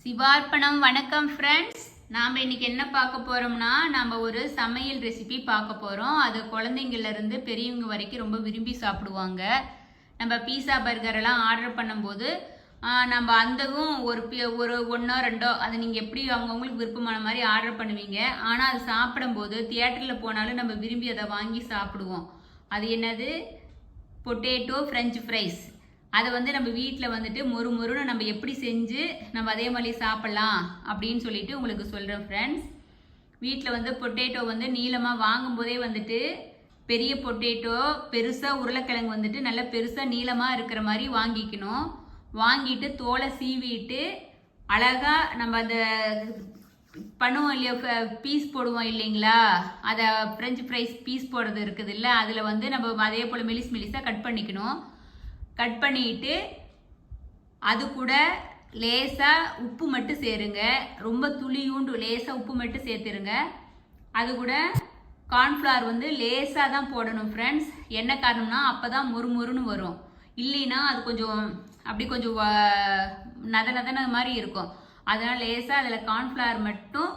சிவார்ப்பணம். வணக்கம் ஃப்ரெண்ட்ஸ். நாம் இன்னைக்கு என்ன பார்க்க போகிறோம்னா, நம்ம ஒரு சமையல் ரெசிபி பார்க்க போகிறோம். அது குழந்தைங்கள்லேருந்து பெரியவங்க வரைக்கும் ரொம்ப விரும்பி சாப்பிடுவாங்க. நம்ம பீஸா பர்கரெல்லாம் ஆர்டர் பண்ணும்போது நம்ம அந்தவும் ஒரு ஒன்றோ ரெண்டோ அது நீங்கள் எப்படி அவங்கவுங்களுக்கு விருப்பமான மாதிரி ஆர்டர் பண்ணுவீங்க. ஆனால் அது சாப்பிடும்போது தியேட்டரில் போனாலும் நம்ம விரும்பி அதை வாங்கி சாப்பிடுவோம். அது என்னது? Potato french fries. அதை நம்ம வீட்டில் மொறு மொறுன்னு நம்ம எப்படி செஞ்சு நம்ம அதே மாதிரி சாப்பிட்லாம் அப்படின்னு சொல்லிட்டு உங்களுக்கு சொல்கிறேன் ஃப்ரெண்ட்ஸ். வீட்டில் பொட்டேட்டோ நீளமாக வாங்கும்போதே பெரிய பொட்டேட்டோ பெருசாக உருளைக்கிழங்கு நல்லா பெருசாக நீளமாக இருக்கிற மாதிரி வாங்கிக்கணும். வாங்கிட்டு தோலை சீவிட்டு அழகாக நம்ம அந்த பண்ணுவோம் இல்லையா, பீஸ் போடுவோம் இல்லைங்களா, அதை ஃப்ரெஞ்ச் ஃப்ரைஸ் பீஸ் போடுறது இருக்குது இல்லை, அதில் நம்ம அதே போல் மெலிசாக கட் பண்ணிக்கணும். கட் பண்ணிட்டு அது கூட லேசாக உப்பு மட்டும் சேருங்க. ரொம்ப துளியூண்டு லேசாக உப்பு மட்டும் சேர்த்துருங்க. அது கூட கார்ன்ஃப்ளவர் லேசாக தான் போடணும் ஃப்ரெண்ட்ஸ். என்ன காரணம்னா அப்போ தான் மொறு மொறுன்னு வரும். இல்லைன்னா அது கொஞ்சம் நதன மாதிரி இருக்கும். அதனால் லேசாக அதில் கார்ன்ஃப்ளவர் மட்டும்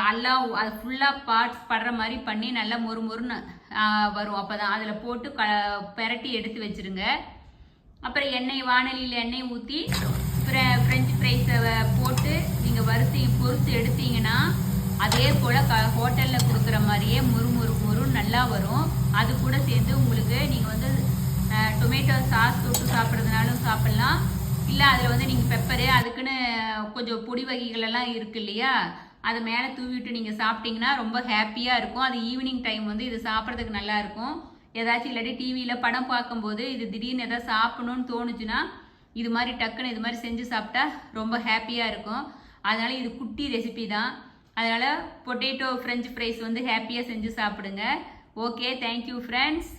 எல்லாம் அது ஃபுல்லாக பார்ட்ஸ் படுற மாதிரி பண்ணி நல்லா மொறு மொறுன்னு வரும். அப்போ தான் அதில் போட்டு பெரட்டி எடுத்து வச்சுருங்க. அப்புறம் வானலியில் எண்ணெய் ஊற்றி ஃப்ரெஞ்ச் ஃப்ரைஸை போட்டு நீங்கள் பொறுத்து எடுத்தீங்கன்னா அதே போல் ஹோட்டலில் கொடுக்குற மாதிரியே மொறு நல்லா வரும். அது கூட சேர்ந்து உங்களுக்கு நீங்கள் டொமேட்டோ சாஸ் தொட்டு சாப்பிட்றதுனாலும் சாப்பிட்லாம். இல்லை அதில் நீங்கள் பெப்பரு அதுக்குன்னு கொஞ்சம் பொடி வகைகளெல்லாம் இருக்குது இல்லையா, அதை மேலே தூவிட்டு நீங்கள் சாப்பிட்டீங்கன்னா ரொம்ப ஹாப்பியாக இருக்கும். அது ஈவினிங் டைம் இது சாப்பிட்றதுக்கு நல்லாயிருக்கும். ஏதாச்சும் இல்லாட்டி டிவியில் படம் பார்க்கும்போது இது திடீர்னு எதாவது சாப்பிடணும்னு தோணுச்சுன்னா இது மாதிரி டக்குன்னு இது மாதிரி செஞ்சு சாப்பிட்டா ரொம்ப ஹாப்பியாக இருக்கும். அதனால் இது குட்டி ரெசிபி தான். அதனால் பொட்டேட்டோ ஃப்ரெஞ்ச் ஃப்ரைஸ் ஹாப்பியாக செஞ்சு சாப்பிடுங்க. Okay, thank you friends.